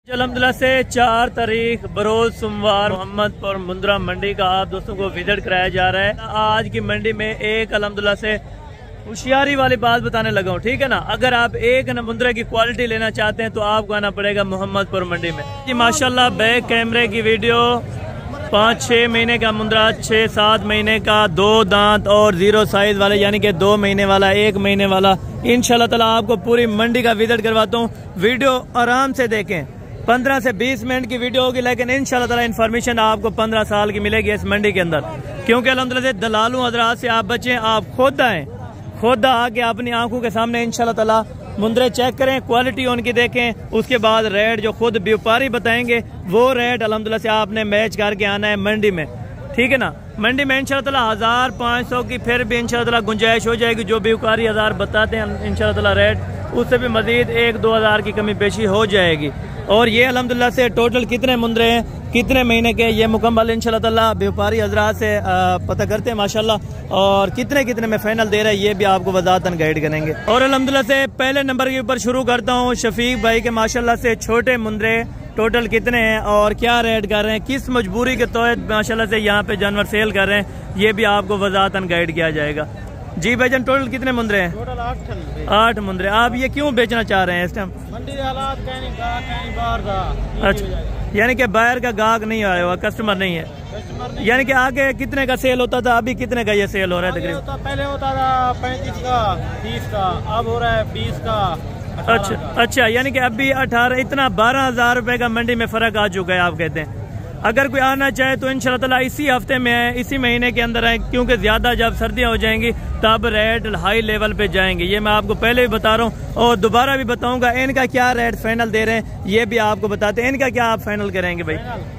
अल्हम्दुलिल्लाह से 4 तारीख बरोज सोमवार मोहम्मदपुर मुंद्रा मंडी का आप दोस्तों को विजिट कराया जा रहा है। आज की मंडी में एक अल्हम्दुलिल्लाह से होशियारी वाली बात बताने लगा हूँ, ठीक है ना। अगर आप एक मुंद्रा की क्वालिटी लेना चाहते हैं तो आपको आना पड़ेगा मोहम्मदपुर मंडी में। जी माशाल्लाह बैक कैमरे की वीडियो 5-6 महीने का मुंद्रा, 6-7 महीने का, 2 दांत और 0 साइज वाले यानी कि 2 महीने वाला, 1 महीने वाला। इंशाल्लाह ताला आपको पूरी मंडी का विजिट करवाता हूँ। वीडियो आराम से देखें, 15 से 20 मिनट की वीडियो होगी, लेकिन इंशाल्लाह ताला इन्फॉर्मेशन आपको 15 साल की मिलेगी इस मंडी के अंदर। क्योंकि अल्हम्दुलिल्लाह से दलालों हजरात से आप बचें, आप खुद आएँ, खुद आके अपनी आंखों के सामने इंशाल्लाह ताला मुंद्रे चेक करें, क्वालिटी उनकी देखें, उसके बाद रेट जो खुद व्यापारी बताएंगे वो रेट अल्हम्दुलिल्लाह से आपने मैच करके आना है मंडी में, ठीक है ना। मंडी में इंशाल्लाह ताला 1500 की फिर भी इंशाल्लाह ताला गुंजाइश हो जाएगी। जो व्यापारी 1000 बताते हैं इंशाल्लाह ताला रेट, उससे भी मजीद 1-2 हज़ार की कमी पेशी हो जाएगी। और ये अल्हम्दुलिल्लाह से टोटल कितने मुंद्रे हैं, कितने महीने के, ये मुकम्मल इंशाल्लाह ताला व्यापारी हजरात से पता करते हैं माशाल्लाह। और कितने कितने में फाइनल दे रहे हैं ये भी आपको वजाहतन गाइड करेंगे। और अल्हम्दुलिल्लाह से पहले नंबर के ऊपर शुरू करता हूँ शफीक भाई के माशाल्लाह से छोटे मुंद्रे टोटल कितने हैं और क्या रेट कर रहे हैं, किस मजबूरी के तहत माशाल्लाह से यहाँ पे जानवर सेल कर रहे हैं, ये भी आपको वजाहतन गाइड किया जाएगा। जी भाईजान टोटल कितने मुंद्रे हैं? टोटल 8 मुंद्रे। आप ये क्यों बेचना चाह रहे हैं इस टाइम? मंडी हालात कहीं बाहर था। अच्छा, यानी कि बाहर का गाहक नहीं आया हुआ, कस्टमर नहीं है, यानी कि आगे कितने का सेल होता था, अभी कितने का ये सेल हो रहा है तकरीबन? पहले होता था 35 का, 30 का, अब हो रहा है 20 का। अच्छा, यानी कि अभी 18, इतना 12,000 रुपए का मंडी में फर्क आ चुका है आप कहते हैं। अगर कोई आना चाहे तो इंशाल्लाह ताला इसी हफ्ते में है, इसी महीने के अंदर है, क्योंकि ज्यादा जब सर्दियां हो जाएंगी तब रेट हाई लेवल पे जाएंगे। ये मैं आपको पहले भी बता रहा हूँ और दोबारा भी बताऊंगा। इनका क्या रेट फाइनल दे रहे हैं ये भी आपको बताते हैं। इनका क्या आप फाइनल करेंगे भाई?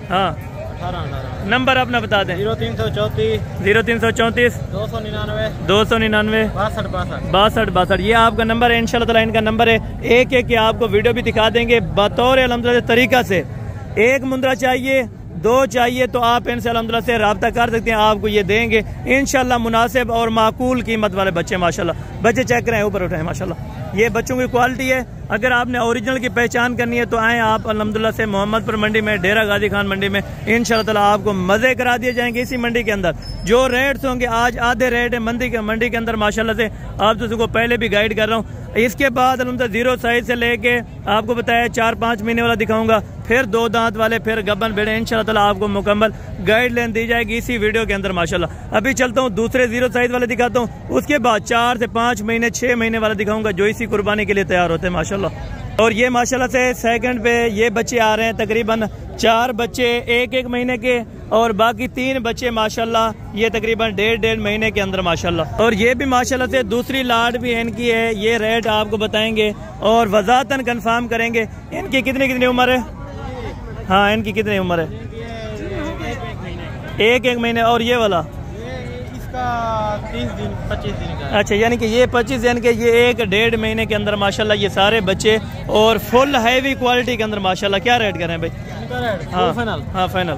हाँ, 18 नंबर अपना बता दें। 0334 299 62 ये आपका नंबर है। इंशाल्लाह ताला इनका नंबर है। एक एक के आपको वीडियो भी दिखा देंगे बतौर अल्हम्दुलिल्लाह तरीका से। एक मुंद्रा चाहिए, 2 चाहिए तो आप इनसे अल्हम्दुलिल्लाह से रब्ता कर सकते हैं, आपको ये देंगे इंशाल्लाह। मुनासिब और माकूल कीमत वाले बच्चे माशाल्लाह। बच्चे चेक करें, ऊपर उठाएं माशाल्लाह। ये बच्चों की क्वालिटी है। अगर आपने ओरिजिनल की पहचान करनी है तो आए आप अल्हम्दुलिल्लाह से मोहम्मदपुर मंडी में, डेरा गाजी खान मंडी में। इंशाल्लाह ताला आपको मजे करा दिए जाएंगे इसी मंडी के अंदर। जो रेट्स होंगे आज आधे रेट है मंडी के अंदर माशाल्लाह से। आप दोस्तों को पहले भी गाइड कर रहा हूँ। इसके बाद अल्हम्दुलिल्लाह 0 साइज से लेके आपको बताया 4-5 महीने वाला दिखाऊंगा, फिर 2 दांत वाले, फिर गब्बन बेड़े। इंशाल्लाह ताला आपको मुकम्मल गाइडलाइन दी जाएगी इसी वीडियो के अंदर माशाल्लाह। अभी चलता हूँ दूसरे 0 साइज वाले दिखाता हूँ, उसके बाद 4 से 5 महीने 6 महीने वाला दिखाऊंगा जो इसी कुर्बानी के लिए तैयार होते हैं माशाल्लाह। और ये माशाल्लाह से सेकंड पे ये बच्चे आ रहे हैं, तकरीबन 4 बच्चे 1-1 महीने के और बाकी 3 बच्चे माशाल्लाह ये तकरीबन 1.5 महीने के अंदर माशाल्लाह। और ये भी माशाल्लाह से दूसरी लाट भी इनकी है। ये रेट आपको बताएंगे और वजाहतन कंफर्म करेंगे। इनकी कितनी उम्र है? हाँ, इनकी कितनी उम्र है? 1-1 महीने। और ये वाला? इसका 30 दिन 25 दिन का। अच्छा, यानी कि ये 25 दिन के, ये 1-1.5 महीने के अंदर माशाल्लाह ये सारे बच्चे और फुल हैवी क्वालिटी के अंदर माशाल्लाह। क्या रेट कर रहे हैं भाई? हाँ फाइनल। हाँ फाइनल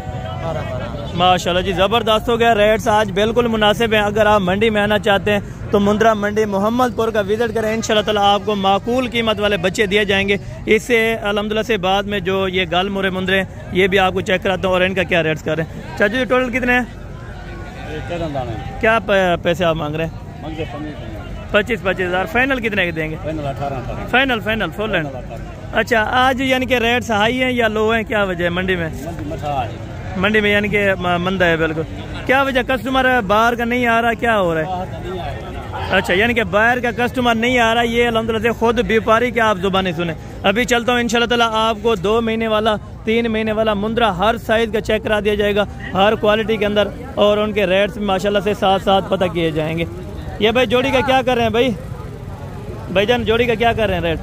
माशाल्लाह जी, जबरदस्त हो गया। रेट्स आज बिल्कुल मुनासिब हैं। अगर आप मंडी में आना चाहते हैं तो मुंद्रा मंडी मोहम्मदपुर का विजिट करें। इंशाल्लाह ताला आपको माकूल कीमत वाले बच्चे दिए जाएंगे। इससे अल्हम्दुलिल्लाह से बाद में जो ये गाल मुरे मुंद्रे हैं ये भी आपको चेक कराता हूँ और इनका क्या रेट्स कर रहे हैं। चाचू जी टोटल कितने हैं? क्या पैसे आप मांग रहे हैं? 25 हज़ार। फाइनल कितने के देंगे? Final full and. अच्छा, आज यानी कि रेट्स हाई हैं या लो हैं, क्या वजह है मंडी में? मंडी में यानी कि मंदा है बिल्कुल। क्या वजह? कस्टमर बाहर का नहीं आ रहा, क्या हो रहा है? अच्छा, यानी कि बाहर का कस्टमर नहीं आ रहा। ये अल्हम्दुलिल्लाह से खुद व्यापारी के आप जुबानी सुने। अभी चलता हूँ इंशाल्लाह ताला आपको 2 महीने वाला, 3 महीने वाला मुंद्रा हर साइज का चेक करा दिया जाएगा, हर क्वालिटी के अंदर। और उनके रेट्स भी माशाल्लाह से साथ पता किए जाएंगे। ये भाई जोड़ी का क्या कर रहे हैं भाई? भाईजान जोड़ी का क्या कर रहे हैं रेट?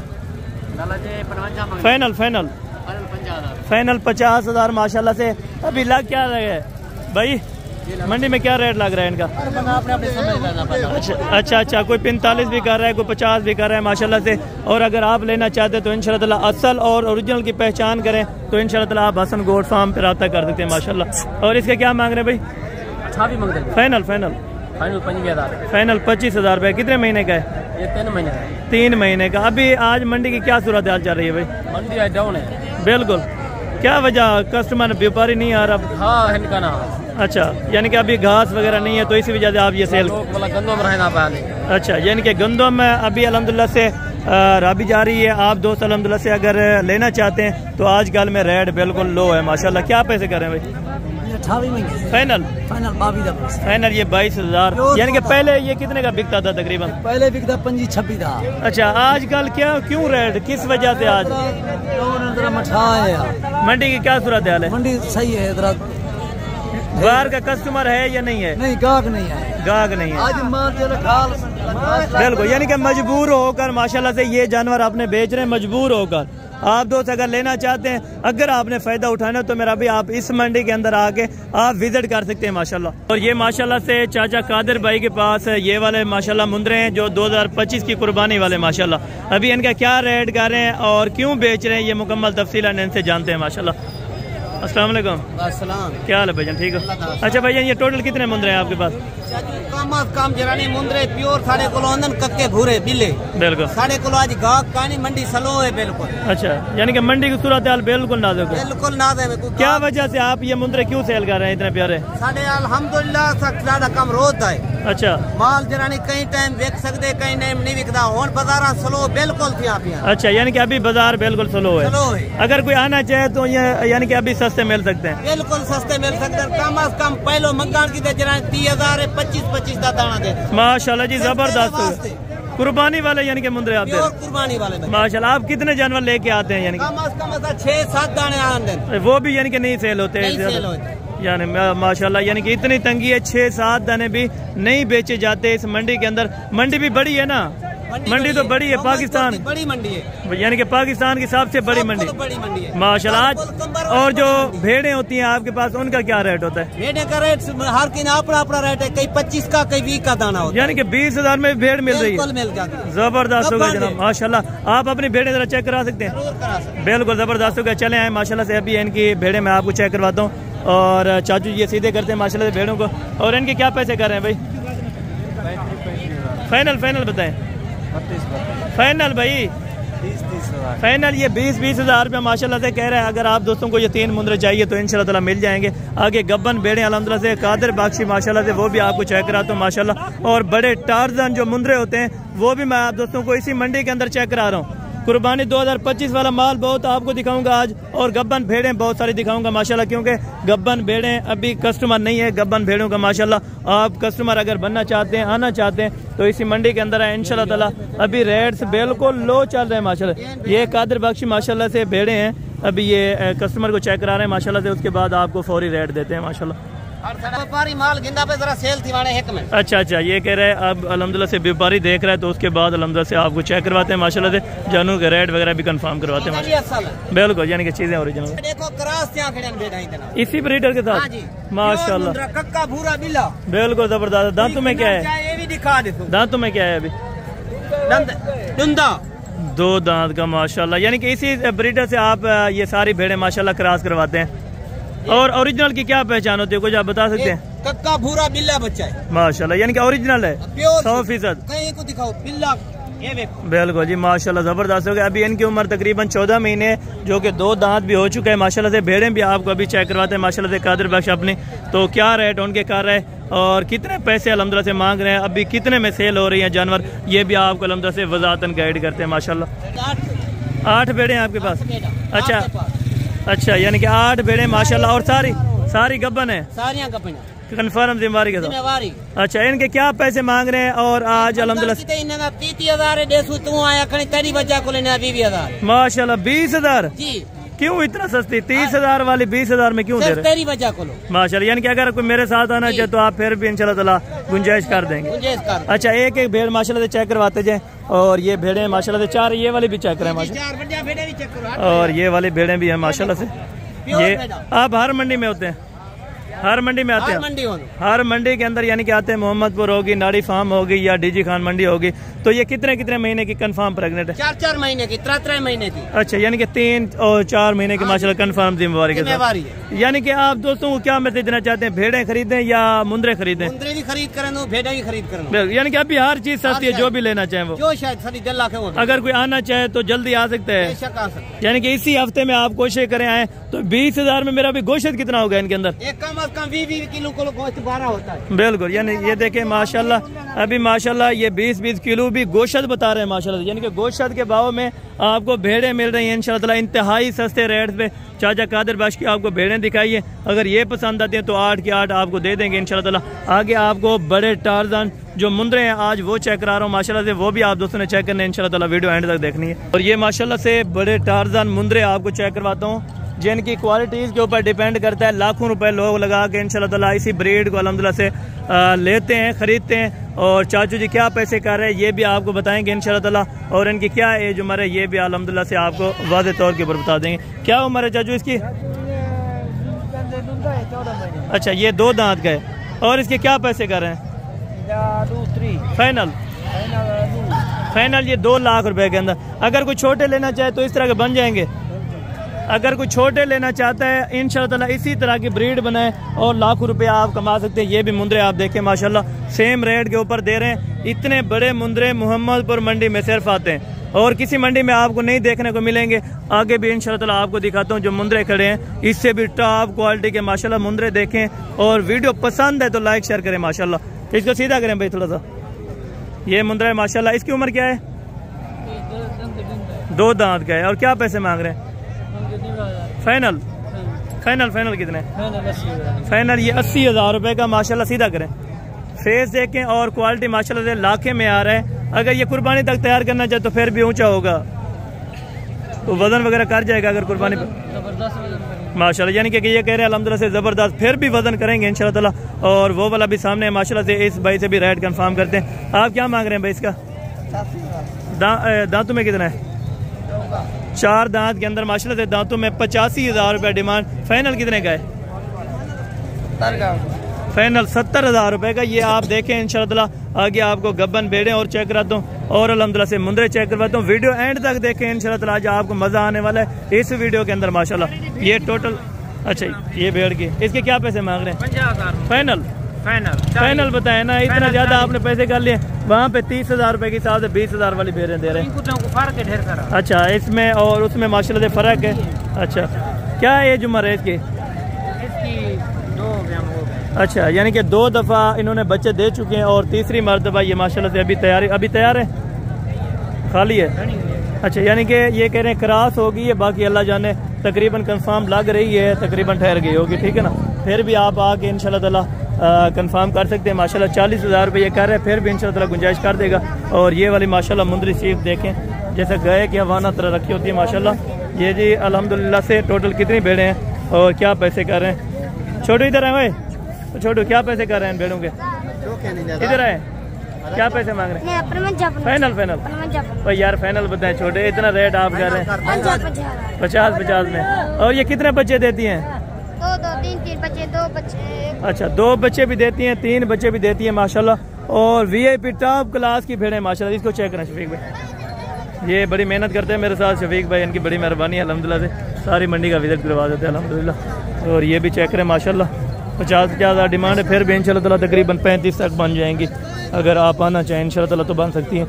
फाइनल 50 हज़ार माशाल्लाह से। अभी लग क्या रहे हैं भाई मंडी में, क्या रेट लग रहा है इनका? अच्छा, कोई 45 भी कर रहा है, कोई 50 भी कर रहा है माशाल्लाह से। और अगर आप लेना चाहते हैं तो इंशाल्लाह ताला असल और ओरिजिनल की पहचान करें तो इंशाल्लाह ताला आप हसन गोट फार्म पे रब्ता कर देते हैं माशाल्लाह। और इसके क्या मांग रहे हैं भाई? फाइनल 25 हज़ार रुपये। कितने महीने का है? ये 3 महीने। 3 महीने का। अभी आज मंडी की क्या सूरत हाल चल रही है भाई? मंडी डाउन है बिल्कुल। क्या वजह, कस्टमर व्यापारी नहीं आ रहा? हाँ इनका नाम। अच्छा, यानी कि अभी घास वगैरह नहीं है तो इसी वजह से आप ये सेल। गंदम रहना पाए। अच्छा, यानी कि गंदम अभी अल्हम्दुलिल्लाह से राबी जा रही है। आप दोस्त अल्हम्दुलिल्लाह से अगर लेना चाहते हैं तो आजकल में रेट बिल्कुल लो है माशाल्लाह। क्या पैसे कर रहे हैं भाई? फाइनल फाइनल ये 22,000। यानी कि पहले ये कितने का बिकता था तकरीबन? पहले बिकता 25-26 था। अच्छा, आजकल क्यों रेट, किस वजह से आज मठा है यार। मंडी की क्या सूरत हाल है? मंडी सही है इधर। बाहर का कस्टमर है या नहीं है? नहीं, गाहक नहीं है। गाहक नहीं है आज माल बिल्कुल। यानी कि मजबूर होकर माशाल्लाह से ये जानवर आपने बेच रहे हैं, मजबूर होकर। आप दोस्त अगर लेना चाहते हैं, अगर आपने फायदा उठाना तो मेरा भी आप इस मंडी के अंदर आके आप विजिट कर सकते हैं माशाल्लाह। और ये माशाल्लाह से चाचा कादिर भाई के पास ये वाले माशाल्लाह मुंदरे हैं जो 2025 की कुर्बानी वाले माशाल्लाह। अभी इनका क्या रेट कर रहे हैं और क्यों बेच रहे हैं ये मुकम्मल तफसील इनसे जानते हैं माशाल्लाह। अस्सलाम वालेकुम। क्या हाल है भाईजान, ठीक हो? अच्छा भाईजान, ये टोटल कितने मुंदरे हैं आपके पास? काम जरानी मुंदरे प्योर साढ़े को कक्के भूरे बिले बिल्कुल साढ़े को आज गाहक कानी मंडी स्लो है बिल्कुल। अच्छा, यानी कि मंडी की सूरत हाल बिल्कुल नाजुक है। बिल्कुल नाजुक। क्या वजह से आप ये मुंदरे क्यों सेल कर रहे हैं इतने प्यारे? साढ़े अल्हम्दुलिल्लाह ज्यादा कम रोज है। अच्छा, माल जरानी कई टाइम बेच सकते कई टाइम नहीं बिकता। हुन बाजार स्लो बिल्कुल थी आप यहाँ। अच्छा, यानी कि अभी बाजार बिल्कुल स्लो है। अगर कोई आना चाहे तो ये यानी कि अभी सस्ते मिल सकते हैं? बिल्कुल सस्ते मिल सकते हैं। कम अज कम पहलो मकान की 30,000 है, 25-25 का दाना दे माशाल्लाह जी, जबरदस्त। कुर्बानी वाले यानी कि मुंदरे आते हैं? कुर्बानी वाले माशाल्लाह। आप कितने जानवर लेके आते हैं? यानी कम अज कम 6-7 दाने आते, वो भी यानी कि नहीं सेल होते यानी माशाल्लाह। यानी कि इतनी तंगी है, 6-7 दाने भी नहीं बेचे जाते इस मंडी के अंदर। मंडी भी बड़ी है ना? मंडी तो बड़ी है, पाकिस्तान बड़ी मंडी है, यानी कि पाकिस्तान की सबसे बड़ी मंडी माशाल्लाह। और जो भेड़ें होती हैं आपके पास, उनका क्या रेट होता है? भेड़े का रेट हर की अपना अपना रेट है। कई 25 का कई 20 का दाना होता है। यानी कि 20,000 में भेड़ मिल रही है? जबरदस्त होगा जनाब माशाल्लाह। आप अपनी भेड़ें जरा चेक करा सकते हैं? बिल्कुल जबरदस्त होगा। चले आए माशाल्लाह से। अभी इनकी भेड़ें मैं आपको चेक करवाता हूँ। और चाचू ये सीधे करते हैं माशाल्लाह से भेड़ों को। और इनके क्या पैसे कर रहे हैं भाई? फाइनल बताएं। फाइनल भाई, फाइनल ये 20,000 रुपया माशाल्लाह से कह रहा है। अगर आप दोस्तों को ये 3 मुंदरे चाहिए तो इंशाल्लाह ताला मिल जाएंगे। आगे गब्बन भेड़े अल्हम्दुलिल्लाह से कादिर बख्शी माशाल्लाह से वो भी आपको चेक कराता हूँ माशाल्लाह। और बड़े टार्जन जो मुंदरे होते हैं वो भी मैं आप दोस्तों को इसी मंडी के अंदर चेक करा रहा हूँ। कुर्बानी 2025 वाला माल बहुत आपको दिखाऊंगा आज। और गब्बन भेड़ें बहुत सारी दिखाऊंगा माशाल्लाह, क्योंकि गब्बन भेड़ें अभी कस्टमर नहीं है गब्बन भेड़ों का माशाल्लाह। आप कस्टमर अगर बनना चाहते हैं, आना चाहते हैं तो इसी मंडी के अंदर है इंशाल्लाह ताला। अभी रेट्स बिल्कुल लो चल रहे हैं माशाल्लाह। ये कादिर बख्शी माशाल्लाह से भेड़ें हैं। अभी ये कस्टमर को चेक करा रहे हैं माशाल्लाह से, उसके बाद आपको फौरी रेट देते हैं माशाल्लाह। व्यापारी माल गिंदा पे जरा सेल थी वाले एक में। अच्छा, ये कह रहे हैं अब अल्हम्दुलिल्लाह से व्यापारी देख रहा है तो उसके बाद अल्हम्दुलिल्लाह से आपको चेक करवाते हैं माशाल्लाह से। जानू के रेट वगैरह भी कंफर्म करवाते हैं बिल्कुल, यानी कि चीजें ओरिजिनल। देखो क्रॉस क्या खड़े बेटा इतना इसी ब्रीडर के साथ माशाल्लाह। कक्का भूरा बिल्ला बिल्कुल जबरदस्त। दांतों में क्या है? ये भी दिखा दे। दांतों में क्या है अभी? डंदा 2 दांत का माशाल्लाह। यानी कि इसी ब्रीडर से आप ये सारी भेड़ें माशाल्लाह क्रॉस करवाते हैं। और ओरिजिनल की क्या पहचान होती है, कुछ आप बता सकते हैं? कक्का भूरा बिल्ला बच्चा है माशाल्लाह, यानी कि ओरिजिनल है 100%। कहीं को दिखाओ बिल्ला, ये देखो। बिल्कुल जी माशाल्लाह जबरदस्त हो गया। अभी इनकी उम्र तकरीबन 14 महीने, जो कि 2 दांत भी हो चुके हैं माशाल्लाह से। भेड़ें भी आपको अभी चेक करवाते हैं माशाल्लाह से कादिर बख्श अपनी। तो क्या रेट उनके कर रहे हैं और कितने पैसे अल्हम्दुलिल्लाह से मांग रहे हैं, अभी कितने में सेल हो रही है जानवर, ये भी आपको अल्हम्दुलिल्लाह से वजातन गाइड करते हैं माशाल्लाह। 8 भेड़ें आपके पास? अच्छा, यानी कि 8 भेड़ें माशाल्लाह। और सारी गब्बन है? सारियां गब्बन कन्फर्म जिम्मेवारी के साथ। अच्छा, इनके क्या पैसे मांग रहे हैं? और आज अल्हम्दुलिल्लाह 30,000 माशाल्लाह 20,000 जी। क्यों इतना सस्ती? 30,000 वाली 20,000 में क्यों दे रहे? तेरी वजह को माशाल्लाह। यानी कि अगर कोई मेरे साथ आना चाहे तो आप फिर भी इंशाल्लाह ताला गुंजाइश कर देंगे। अच्छा, एक भेड़ माशाल्लाह से चेक करवाते जाए। और ये भेड़ें माशाल्लाह से 4, ये वाली भी चेक करें माशाल्लाह। और ये वाली भेड़ें भी हैं माशाल्लाह से। ये आप हर मंडी में होते हैं? हर मंडी में आते हैं? हर मंडी के अंदर यानी कि आते हैं। मोहम्मदपुर होगी, नाड़ी फार्म होगी या डीजी खान मंडी होगी। तो ये कितने कितने महीने की कंफर्म प्रेग्नेंट है? 4 महीने की, 3 महीने की। अच्छा, यानी कि 3 और 4 महीने की माशाल्लाह कंफर्म जिम्मेवारी के साथ। यानी कि आप दोस्तों को क्या मैसेज देना चाहते हैं? भेड़ें खरीदें या मुंद्रे खरीदें? मुंद्रे भी खरीद करें, भेड़ा भी खरीद करें। यानी कि अभी हर चीज सस्ती है, जो भी लेना चाहे वो। जो शायद सारी जल्ला के वो अगर कोई आना चाहे तो जल्दी आ सकते हैं। यानी कि इसी हफ्ते में आप कोशिश करें आए तो 20,000 में मेरा भी गोश्त कितना होगा इनके अंदर? कम अज कम 20 किलो को गोश्त 12 होता है। बिल्कुल, यानी ये देखें माशाल्लाह, अभी माशाल्लाह ये 20-20 किलो भी गोश्त बता रहे हैं माशाल्लाह। यानी कि गोश्त के भाव में आपको भेड़ें मिल रही हैं इंशाल्लाह इंतहाई सस्ते रेट पे। चाचा कादिर बख्श की आपको भेड़ें दिखाइए, अगर ये पसंद आती हैं तो 8 की 8 आपको दे देंगे इंशाल्लाह। आगे आपको बड़े टारजान जो मुंद्रे हैं आज वो चेक करा रहा हूँ माशाल्लाह से, वो भी आप दोस्तों ने चेक करने इंशाल्लाह, वीडियो एंड तक देखनी है। और ये माशाल्लाह से बड़े टारजान मुंद्रे आपको चेक करवाता हूँ, जिनकी क्वालिटीज़ के ऊपर डिपेंड करता है। लाखों रुपए लोग लगा के इंशाल्लाह इसी ब्रीड को अल्हम्दुलिल्लाह से लेते हैं, खरीदते हैं। और चाचू जी क्या पैसे कर रहे हैं ये भी आपको बताएंगे इंशाल्लाह, और इनकी क्या एज उम्र है ये भी अल्हम्दुलिल्लाह से आपको वाज़े तौर के ऊपर बता देंगे। क्या उम्र है चाचू इसकी? अच्छा, ये 2 दांत का है। और इसके क्या पैसे कर रहे हैं? फाइनल ये 2 लाख रुपए के अंदर। अगर कोई छोटे लेना चाहे तो इस तरह के बन जाएंगे। अगर कोई छोटे लेना चाहता है इंशाल्लाह इसी तरह की ब्रीड बनाए और लाखों रुपए आप कमा सकते हैं। ये भी मुंद्रे आप देखें माशाल्लाह सेम रेट के ऊपर दे रहे हैं। इतने बड़े मुंद्रे मोहम्मदपुर मंडी में सिर्फ आते हैं और किसी मंडी में आपको नहीं देखने को मिलेंगे। आगे भी इंशाल्लाह आपको दिखाता हूँ जो मुंद्रे खड़े हैं, इससे भी टॉप क्वालिटी के माशाल्लाह मुंद्रे देखें। और वीडियो पसंद है तो लाइक शेयर करें माशाल्लाह। इसको सीधा करें भाई थोड़ा सा। ये मुंद्रा है माशाल्लाह। इसकी उम्र क्या है? 2 दांत का है। और क्या पैसे मांग रहे हैं? फाइनल फाइनल कितने? फाइनल ये 80,000 रुपए का माशाल्लाह। सीधा करें, फेस देखें और क्वालिटी माशाल्लाह से लाखे में आ रहा है। अगर ये कुर्बानी तक तैयार करना चाहे तो फिर भी ऊंचा होगा, तो वजन वगैरह कर जाएगा अगर कुर्बानी पर माशाल्लाह। यानी कि ये कह रहे हैं अल्हम्दुलिल्लाह से ज़बरदस्त, फिर भी वजन करेंगे इंशाल्लाह। और वो वाला भी सामने है माशाल्लाह से। इस भाई से भी रेट कंफर्म करते हैं। आप क्या मांग रहे हैं भाई इसका? दांतों में कितना है? 4 दांत के अंदर माशाल्लाह से दांतों में 85,000 रुपए डिमांड। फाइनल कितने का है? फाइनल 70,000 रुपए का। ये आप देखें इंशाल्लाह। आगे आपको गब्बन बेड़े और चेक कराता हूँ और अल्हम्दुलिल्लाह से मुंद्रे चेक करवाता हूँ। वीडियो एंड तक देखें इंशाल्लाह, आज आपको मजा आने वाला है इस वीडियो के अंदर माशाल्लाह। ये टोटल, अच्छा ये भेड़ की, इसके क्या पैसे मांग रहे हैं? 50,000 फाइनल बताए ना, इतना ज्यादा आपने पैसे कर लिए। वहाँ पे 30,000 रुपए के हिसाब से 20,000 वाली भेड़ें दे रहे हैं। अच्छा, इसमें और उसमें माशाल्लाह से फर्क है। अच्छा, क्या एज उम्र है इसकी? 2। अच्छा, यानी कि 2 दफा इन्होंने बच्चे दे चुके हैं और तीसरी मरतबा ये माशाल्लाह से अभी तैयार है, खाली है। अच्छा, यानी कि ये कह रहे हैं क्रॉस होगी है, बाकी अल्लाह जाने। तकरीबन कंफर्म लग रही है, तकरीबन ठहर गई होगी, ठीक है ना। फिर भी आप आके इंशाल्लाह कंफर्म कर सकते हैं माशाल्लाह। 40,000 रुपये ये कर रहे हैं, फिर भी इंशाल्लाह गुंजाइश कर देगा। और ये वाली माशाल्लाह मुंद्री सीख देखें, जैसे गए कि हवाना तरह रखी होती है माशाल्लाह। ये जी अल्हम्दुलिल्लाह से टोटल कितनी भेड़ें हैं और क्या पैसे कर रहे हैं? छोटू इधर आए भाई, छोटू क्या पैसे कर रहे हैं भेड़ों के? इधर आए, क्या पैसे मांग रहे हैं? फाइनल भाई यार फाइनल बताएं छोटे, इतना रेट आप कर रहे हैं 50 में। और ये कितने बच्चे देती हैं? 3 बच्चे, 2 बच्चे। अच्छा, 2 बच्चे भी देती हैं, 3 बच्चे भी देती हैं माशाल्लाह। और VIP टॉप क्लास की भेड़ें माशाल्लाह। इसको चेक करें शफीक भाई, ये बड़ी मेहनत करते हैं मेरे साथ शफीक भाई, इनकी बड़ी मेहरबानी है अल्हम्दुलिल्लाह से। सारी मंडी का विजिट करवा देते हैं अल्हम्दुलिल्लाह। और ये भी चेक करें माशाल्लाह। 50,000 डिमांड है, फिर भी इंशाल्लाह तकरीबन 35 तक बन जाएंगी। अगर आप आना चाहें इंशाल्लाह तो बन सकती हैं।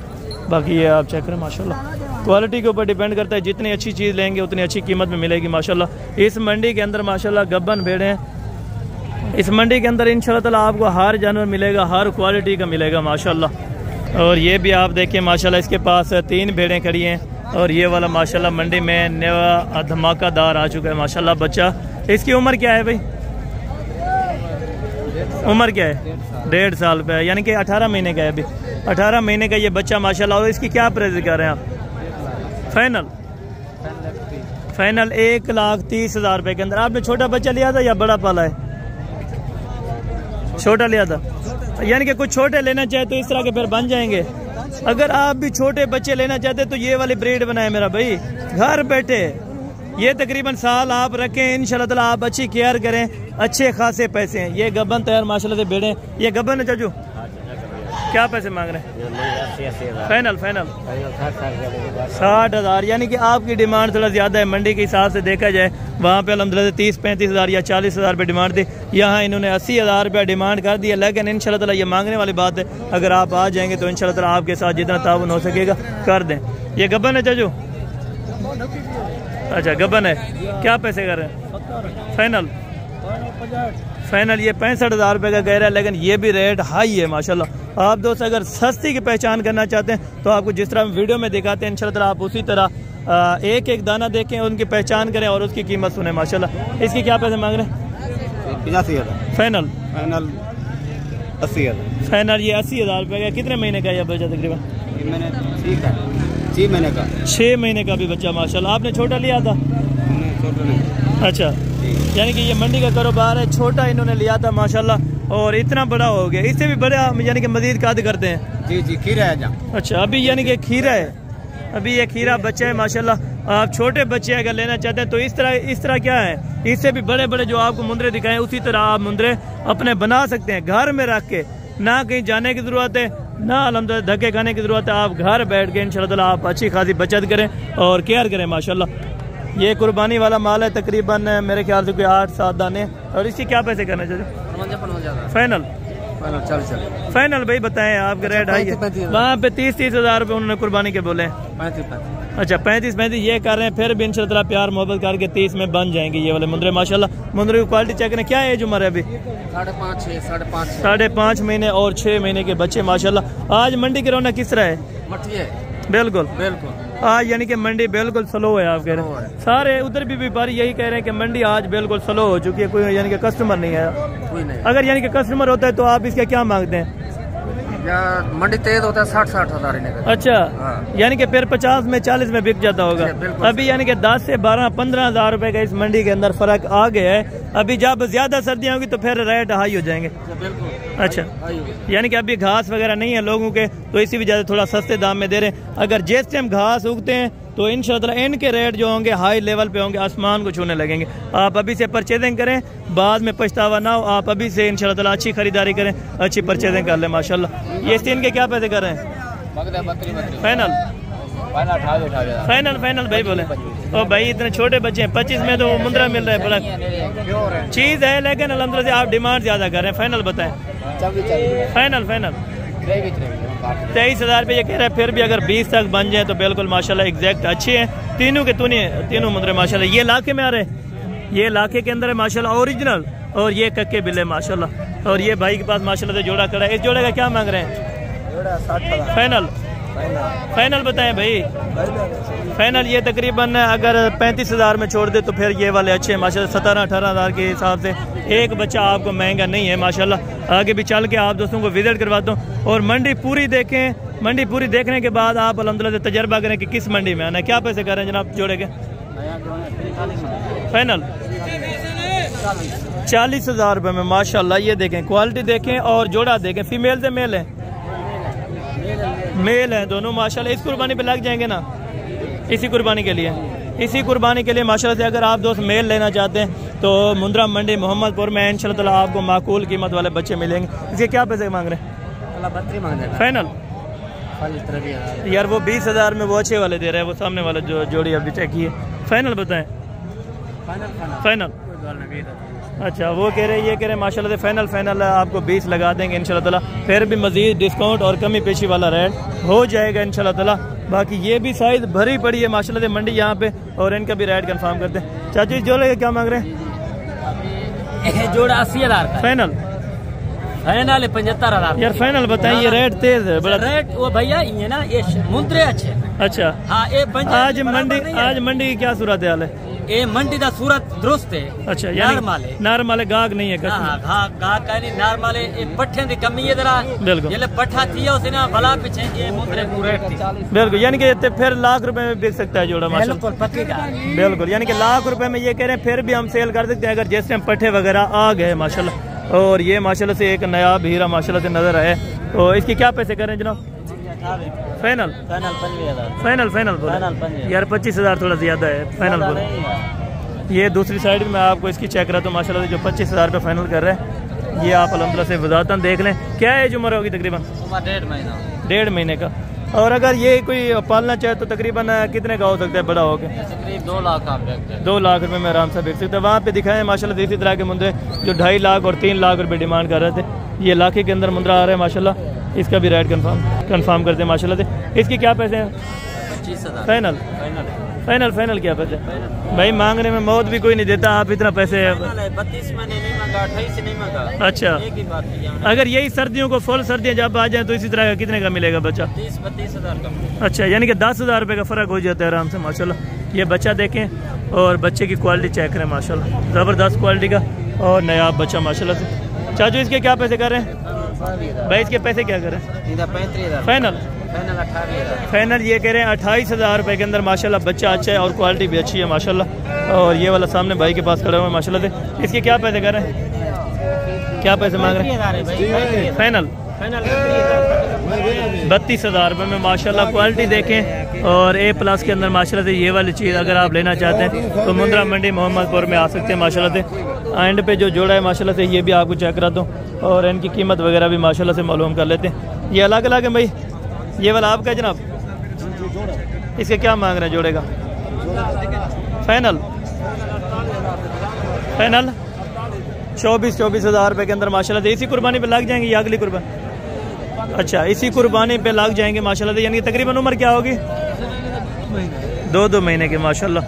बाकी ये आप चेक करें माशाल्लाह। क्वालिटी के ऊपर डिपेंड करता है, जितनी अच्छी चीज़ लेंगे उतनी अच्छी कीमत में मिलेगी माशाल्लाह। इस मंडी के अंदर माशाल्लाह गब्बन भेड़ें हैं। इस मंडी के अंदर इंशाल्लाह आपको हर जानवर मिलेगा, हर क्वालिटी का मिलेगा माशाल्लाह। और ये भी आप देखें माशाल्लाह, इसके पास 3 भेड़ें खड़ी हैं। और ये वाला माशाल्लाह मंडी में नया धमाकादार आ चुका है माशाल्लाह बच्चा। इसकी उम्र क्या है भाई? उम्र क्या है? 1.5 साल का है, यानी कि 18 महीने का है अभी। 18 महीने का ये बच्चा माशाल्लाह। और इसकी क्या प्राइस कर रहे हैं आप? फाइनल 1,30,000 रुपए के अंदर। आपने छोटा बच्चा लिया था या बड़ा पाला है? छोटा लिया था, यानी कि कुछ छोटे लेना चाहे तो इस तरह के फिर बन जाएंगे। अगर आप भी छोटे बच्चे लेना चाहते तो ये वाली ब्रीड बनाए मेरा भाई, घर बैठे ये तकरीबन साल आप रखें इंशाल्लाह ताला, आप अच्छी केयर करें, अच्छे खासे पैसे हैं। ये गबन तैयार माशाल्लाह से बेड़े, ये गबन है चाचू, क्या पैसे मांग रहे हैं? फाइनल 60,000, यानी कि आपकी डिमांड थोड़ा ज़्यादा है। मंडी के हिसाब से देखा जाए वहाँ पे अल्हम्दुलिल्लाह 30-35,000 या 40,000 रुपये डिमांड थी, यहाँ इन्होंने 80,000 रुपया डिमांड कर दिया। लेकिन इंशाल्लाह ताला ये मांगने वाली बात है, अगर आप आ जाएंगे तो इंशाल्लाह ताला आपके साथ जितना ताउन हो सकेगा कर दें। ये गबन है चाचू, अच्छा गबन है, क्या पैसे कर रहे हैं? फाइनल ये 65,000 रुपये का कह रहा है, लेकिन ये भी रेट हाई है माशाल्लाह। आप दोस्त अगर सस्ती की पहचान करना चाहते हैं तो आपको जिस तरह वीडियो में दिखाते हैं इंशाल्लाह ताला आप उसी तरह एक एक दाना देखें, उनकी पहचान करें और उसकी कीमत सुने माशाल्लाह। इसकी क्या पैसे मांग रहे हैं? 85,000 फाइनल 80,000 फाइनल ये 80,000 रुपये का। कितने महीने का ये बच्चा? तकरीबन 6 महीने का। 6 महीने का भी बच्चा माशाल्लाह। आपने छोटा लिया था? अच्छा, यानी कि ये मंडी का कारोबार है, छोटा इन्होंने लिया था माशाल्लाह और इतना बड़ा हो गया। इससे भी बड़ा यानी कि मजीद काद करते हैं? जी खीरा है जहाँ। अच्छा, अभी यानी कि खीरा है, अभी ये खीरा बच्चा है माशाल्लाह। आप छोटे बच्चे अगर लेना चाहते हैं तो इस तरह क्या है, इससे भी बड़े बड़े जो आपको मुंदरे दिखाएं उसी तरह आप मुंदरे अपने बना सकते हैं घर में रख के, ना कहीं जाने की जरूरत है, ना अल्हम्दुलिल्लाह धक्के खाने की जरूरत है। आप घर बैठ के इंशाल्लाह ताला आप अच्छी खासी बचत करें और केयर करें माशाल्लाह। ये कुर्बानी वाला माल है, तकरीबन मेरे ख्याल से कोई 8-7 दाने। और इसकी क्या पैसे करना चाहिए? फाइनल भाई बताएं, आपके रेट हाई है। वहाँ पे 30,000 रुपये उन्होंने कुर्बानी के बोले। अच्छा 35 ये कर रहे हैं, फिर भी इंशाल्लाह ताला प्यार मोहब्बत करके 30 में बन जाएंगे ये वाले मुंदरे माशाल्लाह। मुंदरे की क्वालिटी चेक करें, क्या एज उम्र है अभी? 5.5 महीने और 6 महीने के बच्चे माशाल्लाह। आज मंडी की रौनक किस तरह है? बिल्कुल आज यानी कि मंडी बिल्कुल स्लो है। आप कह रहे हैं सारे उधर भी व्यापारी यही कह रहे हैं कि मंडी आज बिल्कुल स्लो हो चुकी है, कोई यानी कि कस्टमर नहीं है। अगर यानी कि कस्टमर होता है तो आप इसका क्या मांगते हैं? मंडी तेज होता है 60,000। अच्छा यानी कि फिर 50 में 40 में बिक जाता होगा। अभी यानी कि 10 से 12-15,000 रुपए का इस मंडी के अंदर फर्क आ गया है। अभी जब ज्यादा सर्दियाँ होगी तो फिर रेट हाई हो जाएंगे। अच्छा यानी कि अभी घास वगैरह नहीं है लोगों के, तो इसी वजह से थोड़ा सस्ते दाम में दे रहे हैं। अगर जिस टाइम घास उगते हैं तो इंशाल्लाह इनके रेट जो होंगे हाई लेवल पे होंगे, आसमान को छूने लगेंगे। आप अभी से परचेजिंग करें, बाद में पछतावा ना हो। आप अभी से इंशाल्लाह ताला अच्छी खरीदारी करें, अच्छी परचेजिंग कर लें माशाल्लाह। ये तीन के क्या पैसे कर रहे हैं? फाइनल भाई बोले। ओ भाई इतने छोटे बच्चे हैं, 25 में तो मुंद्रा मिल रहा है, बड़ा चीज है, लेकिन अल्हम्दुलिल्लाह से आप डिमांड ज्यादा कर रहे हैं। फाइनल बताएं। फाइनल 23,000 रुपये ये कह रहे हैं। फिर भी अगर 20 तक बन जाए तो बिल्कुल माशाल्लाह एग्जैक्ट अच्छे हैं। तीनों के तीनों मुंदरे माशाल्लाह। ये लाखे में आ रहे हैं, ये लाखे के अंदर है माशाल्लाह ओरिजिनल, और ये कक्के बिल्ले माशाल्लाह। और ये भाई के पास माशाल्लाह से जोड़ा खड़ा है। इस जोड़े का क्या मांग रहे हैं? फाइनल बताएं भाई। फाइनल ये तकरीबन अगर 35,000 में छोड़ दे तो फिर ये वाले अच्छे हैं माशाल्लाह। 17-18,000 के हिसाब से एक बच्चा आपको महंगा नहीं है माशाल्लाह। आगे भी चल के आप दोस्तों को विजिट करवाता हूँ और मंडी पूरी देखें। मंडी पूरी देखने के बाद आप अल्हम्दुलिल्लाह से तजर्बा करें कि किस मंडी में आना है। क्या पैसे कर रहे हैं जनाब जोड़े के? फाइनल 40,000 रुपये में माशाल्लाह। ये देखें, क्वालिटी देखें और जोड़ा देखें। फीमेल से मेल है? मेल है दोनों माशाल्लाह। इस कुर्बानी पे लग जाएंगे ना, इसी कुर्बानी के लिए, इसी कुर्बानी के लिए माशाल्लाह से। अगर आप दोस्त मेल लेना चाहते हैं तो मुंद्रा मंडी मोहम्मदपुर में इंशाल्लाह ताला आपको माकूल कीमत वाले बच्चे मिलेंगे। इसके क्या पैसे मांग रहे हैं? फाइनल यार वो 20,000 में वो अच्छे वाले दे रहे हैं, वो सामने वाला जो जोड़ी अभी चेक किए। फाइनल बताएं। फाइनल अच्छा वो कह रहे हैं, ये कह रहे हैं माशाल्लाह से फाइनल आपको 20 लगा देंगे इंशाल्लाह ताला। फिर भी मजीद डिस्काउंट और कमी पेशी वाला रेट हो जाएगा इंशाल्लाह ताला। बाकी ये भी साइज भरी पड़ी है माशाल्लाह से मंडी यहाँ पे, और इनका भी रेट कंफर्म करते हैं। चाची जोड़े क्या मांग रहे हैं? जोड़ा 80,000 फाइनल 75,000 यार। फाइनल बताएं, ये रेट तेज है बड़ा। रेट वो भैया ये ना ये मुंद्रे अच्छे। अच्छा हाँ आज मंडी की क्या सूरत हाल है? ये मंडी का सूरत दुरुस्त है। अच्छा नॉर्मल है, गाहक नहीं है? गाहक नहीं नॉर्मल है। पट्ठे की कमी है जरा, बिल्कुल। ये पट्ठा थी उसने भला पीछे ये मुंद्रे पूरे बिल्कुल, यानी कि फिर लाख रुपए में बिक सकता है जोड़ा माशाल्लाह। बिल्कुल, यानी कि लाख रुपए में ये कह रहे हैं, फिर भी हम सेल कर सकते हैं अगर जिस टाइम पट्ठे वगैरह आ गए माशाल्लाह। और ये माशाल्लाह से एक नया हीरा माशाल्लाह से नजर आए। तो इसकी क्या पैसे कर रहे हैं जनाब? फाइनल फाइनल 25,000 फाइनल फाइनल बोले फाइनल 25,000 यार 25,000 थोड़ा ज़्यादा है, फाइनल बोले। ये दूसरी साइड में मैं आपको इसकी चेक रहा तो माशाल्लाह जो 25,000 पे फाइनल कर रहे हैं, ये आप अल्हम्दुलिल्लाह से वज़ाहतन देख लें। क्या एज उम्र होगी तकरीबन? 1.5 महीना 1.5 महीने का। और अगर ये कोई पालना चाहे तो तकरीबन कितने का हो सकता है बड़ा होकर? तकरीब 2 लाख आप बेचते हैं। 2 लाख रुपए में आराम से बेच सकते हैं। वहाँ पे दिखाए माशाल्लाह इसी तरह के मुंद्रे जो 2.5 लाख और 3 लाख रुपए डिमांड कर रहे थे, ये लाखे के अंदर मुंद्रा आ रहा है माशाल्लाह। इसका भी रेट कंफर्म करते हैं माशाल्लाह से। इसके क्या पैसे हैं? 25,000 फाइनल फाइनल फाइनल फाइनल क्या पैसे? भाई मांगने में मौत भी कोई नहीं देता, आप इतना पैसे। 32 महीने नहीं मांगा, 28 नहीं मांगा। अच्छा, एक ही बात की हमने। अगर यही सर्दियों को फुल सर्दियाँ जब आ जाए तो इसी तरह का कितने का मिलेगा बच्चा? 30-32,000 का। अच्छा, यानी कि 10,000 रुपये का फ़र्क हो जाता है आराम से माशाल्लाह। ये बच्चा देखें और बच्चे की क्वालिटी चेक करें माशाल्लाह, ज़बरदस्त क्वालिटी का और नया बच्चा माशाल्लाह से। चाचू इसके क्या पैसे कर रहे हैं भाई? इसके पैसे क्या कर रहे हैं? 35,000 फाइनल फाइनल 18,000 फाइनल ये कह रहे हैं 28,000 रुपये के अंदर माशाल्लाह। बच्चा अच्छा है और क्वालिटी भी अच्छी है माशाल्लाह। और ये वाला सामने भाई के पास खड़ा हुआ है माशाल्लाह से। इसके क्या पैसे कर रहे हैं? क्या पैसे मांग रहे हैं? फाइनल 32,000 रुपये में माशाल्लाह। क्वालिटी देखें और A+ के अंदर माशाल्लाह से ये वाली चीज़ अगर आप लेना चाहते हैं तो मुंद्रा मंडी मोहम्मदपुर में आ सकते हैं माशाल्लाह से। एंड पे जो जोड़ा है माशाल्लाह से ये भी आपको चेक कराता हूँ और इनकी कीमत वगैरह भी माशाल्लाह से मालूम कर लेते हैं। ये अलग अलग है भाई। ये वाला आपका है जनाब? इसके क्या मांग रहे हैं जोड़े का? फाइनल फाइनल 24,000 रुपये के अंदर माशाल्लाह से। इसी कुर्बानी पे लग जाएंगे या अगली कुर्बानी? अच्छा, इसी कुर्बानी पे लग जाएंगे माशाल्लाह से। यानी कि तकरीबन उम्र क्या होगी? 2 महीने के माशाल्लाह।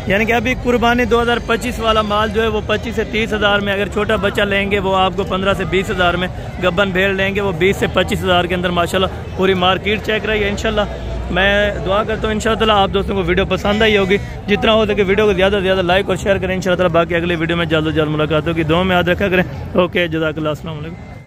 यानी कि अभी कुर्बानी 2025 वाला माल जो है वो 25 से 30,000 में, अगर छोटा बच्चा लेंगे वो आपको 15 से 20,000 में, गब्बन भेड़ लेंगे वो 20 से 25,000 के अंदर माशाल्लाह। पूरी मार्केट चेक रही है इंशाल्लाह। मैं दुआ करता हूँ इंशाल्लाह आप दोस्तों को वीडियो पसंद आई होगी। जितना हो सके वीडियो को ज़्यादा से ज़्यादा लाइक और शेयर करें इंशाल्लाह। बाकी अगले वीडियो में जल्द से जल्द मुलाकात होगी। दुआ में याद रखा करें। ओके, जज़ाकल्लाह, अस्सलाम वालेकुम।